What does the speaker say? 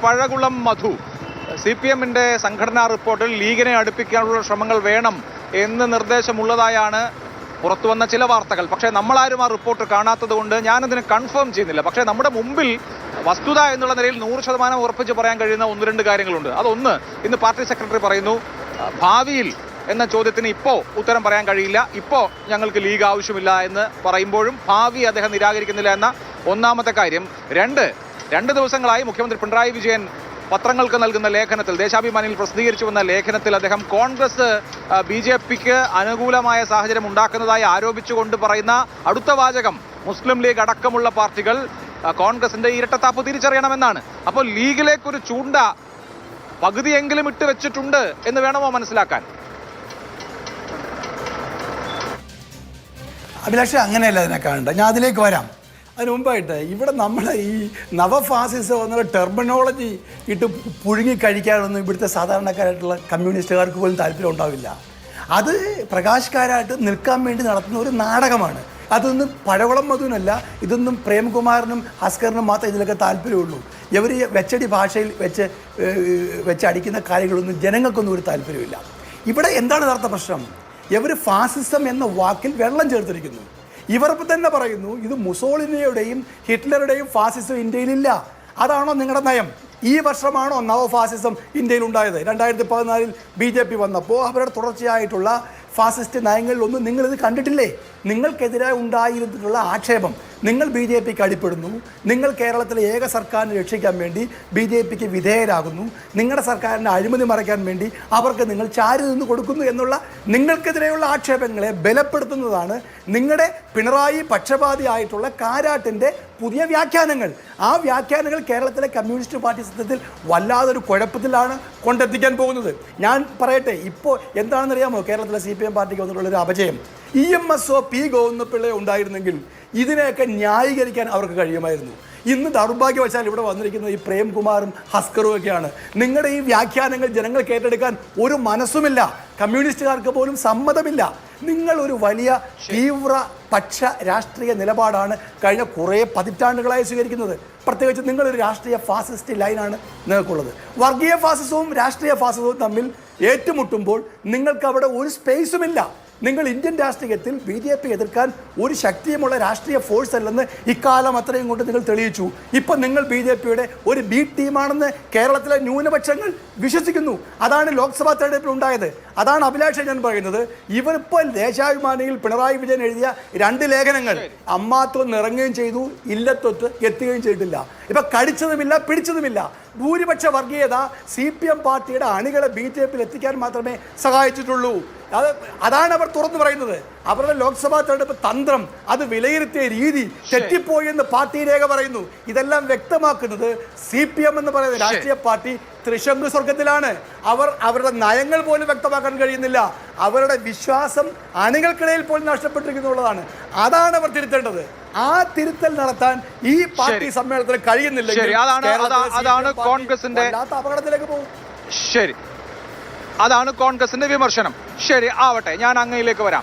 പഴകുളം മധു, CPM-ന്റെ സംഘടനാ റിപ്പോർട്ടിൽ ലീഗിനെ അടുപ്പിക്കാനുള്ള ശ്രമങ്ങൾ വേണം എന്ന് നിർദ്ദേശമുള്ളതായാണ് പുറത്തു വന്ന ചില വാർത്തകൾ. പക്ഷേ നമ്മളാരും ആ റിപ്പോർട്ട് കാണാത്തത് കൊണ്ട് ഞാനതിന് കൺഫേം ചെയ്യുന്നില്ല. പക്ഷേ നമ്മുടെ മുമ്പിൽ വസ്തുത എന്നുള്ള നിലയിൽ 100% ഉറപ്പിച്ച് പറയാൻ കഴിയുന്ന 1-2 കാര്യങ്ങളുണ്ട്. അതൊന്ന്, ഇന്ന് പാർട്ടി സെക്രട്ടറി പറയുന്നു ഭാവിയിൽ എന്ന ചോദ്യത്തിന് ഇപ്പോൾ ഉത്തരം പറയാൻ കഴിയില്ല, ഇപ്പോൾ ഞങ്ങൾക്ക് ലീഗ് ആവശ്യമില്ല എന്ന് പറയുമ്പോഴും ഭാവി അദ്ദേഹം നിരാകരിക്കുന്നില്ല എന്ന ഒന്നാമത്തെ കാര്യം. രണ്ട് ദിവസങ്ങളായി മുഖ്യമന്ത്രി പിണറായി വിജയൻ പത്രങ്ങൾക്ക് നൽകുന്ന ലേഖനത്തിൽ, ദേശാഭിമാനിയിൽ പ്രസിദ്ധീകരിച്ചു വന്ന ലേഖനത്തിൽ അദ്ദേഹം കോൺഗ്രസ് BJPക്ക് അനുകൂലമായ സാഹചര്യം ഉണ്ടാക്കുന്നതായി ആരോപിച്ചുകൊണ്ട് പറയുന്ന അടുത്ത വാചകം മുസ്ലിം ലീഗ് അടക്കമുള്ള പാർട്ടികൾ കോൺഗ്രസിന്റെ ഇരട്ടത്താപ്പ് തിരിച്ചറിയണമെന്നാണ്. അപ്പോൾ ലീഗിലേക്കൊരു ചൂണ്ട പകുതിയെങ്കിലും ഇട്ട് വെച്ചിട്ടുണ്ട് എന്ന് വേണമോ മനസ്സിലാക്കാൻ? അഭിലാഷ്, അങ്ങനെയല്ല അതിനെ കാണണ്ട. ഞാൻ അതിലേക്ക് വരാം. അതിന് മുമ്പായിട്ട് ഇവിടെ നമ്മളെ ഈ നവഫാസിസം എന്നുള്ള ടെർമിനോളജി ഇട്ട് പുഴുങ്ങി കഴിക്കാനൊന്നും ഇവിടുത്തെ സാധാരണക്കാരായിട്ടുള്ള കമ്മ്യൂണിസ്റ്റുകാർക്ക് പോലും താല്പര്യം ഉണ്ടാവില്ല. അത് പ്രകാശ്കാരായിട്ട് നിൽക്കാൻ വേണ്ടി നടത്തുന്ന ഒരു നാടകമാണ്. അതൊന്നും പഴകുളം മധുവിനല്ല, ഇതൊന്നും പ്രേംകുമാറിനും ഹസ്കറിനും മാത്രമേ ഇതിലൊക്കെ താല്പര്യമുള്ളൂ. ഇവർ വെച്ചടി ഭാഷയിൽ വെച്ച് അടിക്കുന്ന കാര്യങ്ങളൊന്നും ജനങ്ങൾക്കൊന്നും ഒരു താല്പര്യമില്ല. ഇവിടെ എന്താണ് യഥാർത്ഥ പ്രശ്നം? ഇവർ ഫാസിസം എന്ന വാക്കിൽ വെള്ളം ചേർത്തിരിക്കുന്നു. ഇവർ തന്നെ പറയുന്നു ഇത് മുസോളിനിയുടെയും ഹിറ്റ്ലറുടെയും ഫാസിസം ഇന്ത്യയിലില്ല. അതാണോ നിങ്ങളുടെ നയം? ഈ വർഷമാണോ നവഫാസിസം ഇന്ത്യയിൽ ഉണ്ടായത്? 2014 BJP വന്നപ്പോൾ അവരുടെ തുടർച്ചയായിട്ടുള്ള ഫാസിസ്റ്റ് നയങ്ങളിലൊന്നും നിങ്ങളിത് കണ്ടിട്ടില്ലേ? നിങ്ങൾക്കെതിരെ ഉണ്ടായിരുന്നിട്ടുള്ള ആക്ഷേപം, നിങ്ങൾ BJPക്ക് അടിപ്പെടുന്നു, നിങ്ങൾ കേരളത്തിലെ ഏക സർക്കാരിനെ രക്ഷിക്കാൻ വേണ്ടി BJPക്ക് വിധേയരാകുന്നു, നിങ്ങളുടെ സർക്കാരിൻ്റെ അഴിമതി മറയ്ക്കാൻ വേണ്ടി അവർക്ക് നിങ്ങൾ ചാരി നിന്ന് കൊടുക്കുന്നു എന്നുള്ള നിങ്ങൾക്കെതിരെയുള്ള ആക്ഷേപങ്ങളെ ബലപ്പെടുത്തുന്നതാണ് നിങ്ങളുടെ പിണറായി പക്ഷപാതിയായിട്ടുള്ള കാരാട്ടിൻ്റെ പുതിയ വ്യാഖ്യാനങ്ങൾ. ആ വ്യാഖ്യാനങ്ങൾ കേരളത്തിലെ കമ്മ്യൂണിസ്റ്റ് പാർട്ടി സത്യത്തിൽ വല്ലാതൊരു കുഴപ്പത്തിലാണ് കൊണ്ടെത്തിക്കാൻ പോകുന്നത്. ഞാൻ പറയട്ടെ, ഇപ്പോൾ എന്താണെന്നറിയാമോ കേരളത്തിലെ CPM പാർട്ടിക്ക് വന്നിട്ടുള്ളൊരു അപജയം? EMSO P. ഗോവിന്ദപിള്ളയോ ഉണ്ടായിരുന്നെങ്കിൽ ഇതിനെയൊക്കെ ന്യായീകരിക്കാൻ അവർക്ക് കഴിയുമായിരുന്നു. ഇന്ന് ദൗർഭാഗ്യവശാൽ ഇവിടെ വന്നിരിക്കുന്നത് ഈ പ്രേംകുമാറും ഹസ്കറും ഒക്കെയാണ്. നിങ്ങളുടെ ഈ വ്യാഖ്യാനങ്ങൾ ജനങ്ങൾക്ക് ഏറ്റെടുക്കാൻ ഒരു മനസ്സുമില്ല, കമ്മ്യൂണിസ്റ്റുകാർക്ക് പോലും സമ്മതമില്ല. നിങ്ങൾ ഒരു വലിയ തീവ്ര പക്ഷ രാഷ്ട്രീയ നിലപാടാണ് കഴിഞ്ഞ കുറേ പതിറ്റാണ്ടുകളായി സ്വീകരിക്കുന്നത്. പ്രത്യേകിച്ച് നിങ്ങളൊരു രാഷ്ട്രീയ ഫാസിസ്റ്റ് ലൈനാണ് നിങ്ങൾക്കുള്ളത്. വർഗീയ ഫാസിസവും രാഷ്ട്രീയ ഫാസിസവും തമ്മിൽ ഏറ്റുമുട്ടുമ്പോൾ നിങ്ങൾക്ക് അവിടെ ഒരു സ്പേസുമില്ല. നിങ്ങൾ ഇന്ത്യൻ രാഷ്ട്രീയത്തിൽ BJP എതിർക്കാൻ ഒരു ശക്തിയുമുള്ള രാഷ്ട്രീയ ഫോഴ്സ് അല്ലെന്ന് ഇക്കാലം അത്രയും കൊണ്ട് നിങ്ങൾ തെളിയിച്ചു. ഇപ്പം നിങ്ങൾ BJPയുടെ ഒരു B ടീമാണെന്ന് കേരളത്തിലെ ന്യൂനപക്ഷങ്ങൾ വിശ്വസിക്കുന്നു. അതാണ് ലോക്സഭാ തെരഞ്ഞെടുപ്പിൽ ഉണ്ടായത്. അതാണ് അഭിലാഷ് ഞാൻ പറയുന്നത്. ഇവരിപ്പോൾ ദേശാഭിമാനിയിൽ പിണറായി വിജയൻ എഴുതിയ 2 ലേഖനങ്ങൾ അമ്മാത്തൊന്ന് ഇറങ്ങുകയും ചെയ്തു, ഇല്ലത്തൊത്ത് എത്തുകയും ചെയ്തിട്ടില്ല. ഇപ്പം കടിച്ചതുമില്ല, പിടിച്ചതുമില്ല. ഭൂരിപക്ഷ വർഗീയത CPM പാർട്ടിയുടെ അണികളെ BJPയിൽ എത്തിക്കാൻ മാത്രമേ സഹായിച്ചിട്ടുള്ളൂ. അതാണ് അവർ തുറന്നു പറയുന്നത്. അവരുടെ ലോക്സഭാ തെരഞ്ഞെടുപ്പ് തന്ത്രം, അത് വിലയിരുത്തിയ രീതി തെറ്റിപ്പോയി എന്ന് പാർട്ടി രേഖ പറയുന്നു. ഇതെല്ലാം വ്യക്തമാക്കുന്നത് CPM എന്ന് പറയുന്ന രാഷ്ട്രീയ പാർട്ടി ത്രിശങ്കു സ്വർഗത്തിലാണ്. അവരുടെ നയങ്ങൾ പോലും വ്യക്തമാക്കാൻ കഴിയുന്നില്ല. അവരുടെ വിശ്വാസം അണികൾക്കിടയിൽ പോലും നഷ്ടപ്പെട്ടിരിക്കുന്നുള്ളതാണ്. അതാണ് അവർ തിരുത്തേണ്ടത്. ആ തിരുത്തൽ നടത്താൻ ഈ പാർട്ടി സമ്മേളനത്തിന് കഴിയുന്നില്ലെങ്കിൽ അതാണ് കോൺഗ്രസിന്റെ അപകടത്തിലേക്ക് പോകും. ശരി, അതാണ് കോൺഗ്രസിന്റെ വിമർശനം. ശരി ആവട്ടെ, ഞാൻ അങ്ങയിലേക്ക് വരാം.